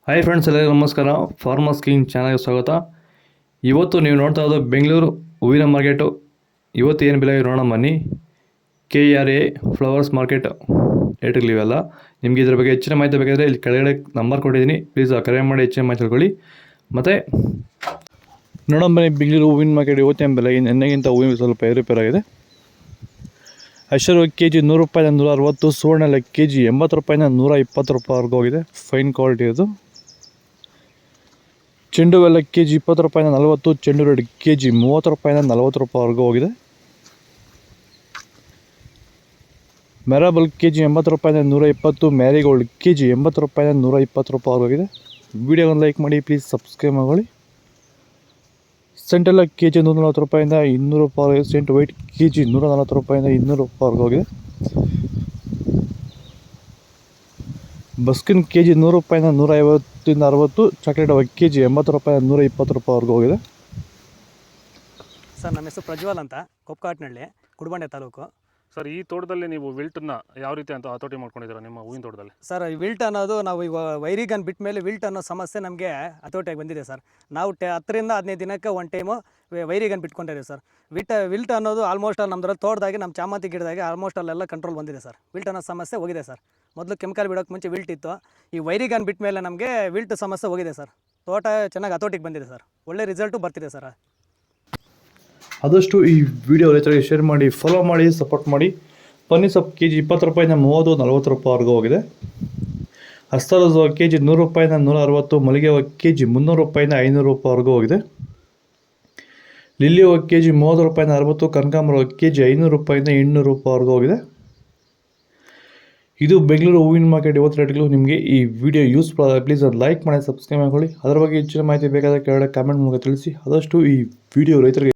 Hi friends, ಎಲ್ಲರಿಗೂ ನಮಸ್ಕಾರ. Farmers king ಚಾನಲ್ಗೆ ಸ್ವಾಗತ. ಇವತ್ತು ನೀವು ನೋಡ್ತಾ ಇರೋದು ಬೆಂಗಳೂರು ಹೂವಿನ ಮಾರ್ಕೆಟು. ಇವತ್ತು ಏನು ಬೆಲೆ ನೋಡೋಣ ಬನ್ನಿ. KRA ಫ್ಲವರ್ಸ್ ಮಾರ್ಕೆಟ್ ರೇಟ್ಗಳಿವೆಲ್ಲ. ನಿಮಗೆ ಇದ್ರ ಬಗ್ಗೆ ಹೆಚ್ಚಿನ ಮಾಹಿತಿ ಬೇಕಾದರೆ ಇಲ್ಲಿ ಕೆಳಗಡೆ ನಂಬರ್ ಕೊಟ್ಟಿದ್ದೀನಿ, ಪ್ಲೀಸ್ ಕರೆ ಮಾಡಿ ಹೆಚ್ಚಿನ ಮಾಹಿತಿ ತಿಳ್ಕೊಳ್ಳಿ. ಮತ್ತು ನೋಡೋಣ ಬನ್ನಿ, ಬೆಂಗಳೂರು ಹೂವಿನ ಮಾರ್ಕೆಟ್ ಇವತ್ತೇನು ಬೆಲೆ ನೆನ್ನೆಗಿಂತ ಹೂವಿನ ಸ್ವಲ್ಪ ಏರುಪೇರು ಆಗಿದೆ. ಐಶ್ವರ್ಯ ಕೆಜಿ 100 ರೂಪಾಯಿನ 160, ಸುವರ್ಣ ಎಲ್ಲ ಕೆಜಿ 80 ರೂಪಾಯಿನ 120 ರೂಪಾಯಿವರೆಗೂ ಹೋಗಿದೆ. ಫೈನ್ ಕ್ವಾಲಿಟಿ ಅದು. ಚೆಂಡು ಎಲ್ಲ ಕೆಜಿ 20 ರೂಪಾಯಿನ 40, ಚೆಂಡು ರೆಡ್ ಕೆಜಿ 30 ರೂಪಾಯಿನ 40 ರೂಪಾಯಿವರೆಗೂ ಹೋಗಿದೆ. ಮೆರಾಬಲ್ ಕೆಜಿ 80 ರೂಪಾಯಿನ 120, ಮ್ಯಾರಿಗೋಲ್ಡ್ ಕೆಜಿ 80 ರೂಪಾಯಿನ 120 ರೂಪಾಯಿವರೆಗೂ ಹೋಗಿದೆ. ವಿಡಿಯೋವನ್ನು ಲೈಕ್ ಮಾಡಿ, ಪ್ಲೀಸ್ ಸಬ್ಸ್ಕ್ರೈಬ್ ಮಾಡಿ. ಸೆಂಟೆಲ್ಲ ಕೆಜಿ 140 ರೂಪಾಯಿಂದ 200 ರೂಪಾಯಿ, ಸೆಂಟ್ ವೈಟ್ ಕೆಜಿ 140 ರೂಪಾಯಿಂದ 200 ರೂಪಾಯಿವರೆಗೂ ಹೋಗಿದೆ. ಬಸ್ಕಿನ್ ಕೆಜಿ 100 ರೂಪಾಯಿನ 150 60, ಚಾಕ್ಲೇಟ್ ಅವ ಕೆಜಿ 80 ರೂಪಾಯಿನ 120 ರೂಪಾಯಿವರೆಗೂ ಹೋಗಿದೆ. ಸರ್, ನಮ್ಮ ಹೆಸರು ಪ್ರಜ್ವಲ್ ಅಂತ, ಕೊಪ್ಕಾಟ್ನಹಳ್ಳಿ, ಕುಡಬಂಡೆ ತಾಲೂಕು. ಸರ್, ಈ ತೋಟದಲ್ಲಿ ನೀವು ವಿಲ್ಟನ್ನ ಯಾವ ರೀತಿ ಅಂತ ಹತೋಟಿ ಮಾಡ್ಕೊಂಡಿದ್ದೀರಾ ನಿಮ್ಮ ಹೂವಿನ ತೋಟದಲ್ಲಿ? ಸರ್, ಈ ವಿಲ್ಟ್ ಅನ್ನೋದು ನಾವು ಈಗ ವೈರಿಗನ್ ಬಿಟ್ಟ ಮೇಲೆ ವಿಲ್ಟ್ ಅನ್ನೋ ಸಮಸ್ಯೆ ನಮಗೆ ಹತೋಟಿಯಾಗಿ ಬಂದಿದೆ ಸರ್. ನಾವು 10 ರಿಂದ 15 ದಿನಕ್ಕೆ ಒಂದು ಟೈಮು ವೈರಿಗನ್ ಬಿಟ್ಕೊಂಡಿದ್ದೀವಿ ಸರ್. ವಿಲ್ಟ್ ಅನ್ನೋದು ಆಲ್ಮೋಸ್ಟ್ ನಮ್ಮದ್ರಲ್ಲಿ ತೋಟದಾಗಿ ನಮ್ಮ ಚಾಮಂತಿ ಗಿಡದಾಗೆ ಆಲ್ಮೋಸ್ಟ್ ಅಲ್ಲೆಲ್ಲ ಕಂಟ್ರೋಲ್ ಬಂದಿದೆ ಸರ್. ವಿಲ್ಟ್ ಅನ್ನೋ ಸಮಸ್ಯೆ ಹೋಗಿದೆ ಸರ್. ಮೊದಲು ಕೆಮಿಕಲ್ ಬಿಡೋಕ್ಕೆ ಮುಂಚೆ ವಿಲ್ಟ್ ಇತ್ತು. ಈ ವೈರಿಗನ್ ಬಿಟ್ಟ ಮೇಲೆ ನಮಗೆ ವಿಲ್ಟ್ ಸಮಸ್ಯೆ ಹೋಗಿದೆ ಸರ್. ತೋಟ ಚೆನ್ನಾಗಿ ಹತೋಟಿಗೆ ಬಂದಿದೆ ಸರ್. ಒಳ್ಳೆ ರಿಸಲ್ಟು ಬರ್ತಿದೆ ಸರ್. ಆದಷ್ಟು ಈ ವಿಡಿಯೋ ರೈತರಿಗೆ ಶೇರ್ ಮಾಡಿ, ಫಾಲೋ ಮಾಡಿ, ಸಪೋರ್ಟ್ ಮಾಡಿ. ಪನ್ನೀರ್ ಸೊಪ್ಪು ಕೆಜಿ 20 ರೂಪಾಯಿನ 30 40 ರೂಪಾಯಿವರೆಗೂ ಹೋಗಿದೆ. ಹಸ್ತಾರೋಸ್ ಕೆಜಿ 100 ರೂಪಾಯಿನ 160, ಮಲ್ಲಿಗೆ ಕೆಜಿ 300 ರೂಪಾಯಿನ 500 ರೂಪಾಯಿವರೆಗೂ ಹೋಗಿದೆ. ಲಿಲ್ಲಿ ಕೆಜಿ 30 ರೂಪಾಯಿನ 60, ಕನಕಾಂಬರ ಕೆಜಿ 500 ರೂಪಾಯಿನ 800 ರೂಪಾಯಿವರೆಗೂ ಹೋಗಿದೆ. ಇದು ಬೆಂಗಳೂರು ಹೂವಿನ ಮಾರ್ಕೆಟ್ ಇವತ್ತು ರೇಟ್ಗಳು. ನಿಮಗೆ ಈ ವಿಡಿಯೋ ಯೂಸ್ಫುಲ್ ಆದರೆ ಪ್ಲೀಸ್ ಅದು ಲೈಕ್ ಮಾಡಿ, ಸಬ್ಸ್ಕ್ರೈಬ್ ಮಾಡ್ಕೊಳ್ಳಿ. ಅದರ ಬಗ್ಗೆ ಹೆಚ್ಚಿನ ಮಾಹಿತಿ ಬೇಕಾದರೆ ಕೆಳಗಡೆ ಕಾಮೆಂಟ್ ಮೂಲಕ ತಿಳಿಸಿ. ಆದಷ್ಟು ಈ ವಿಡಿಯೋ ರೈತರಿಗೆ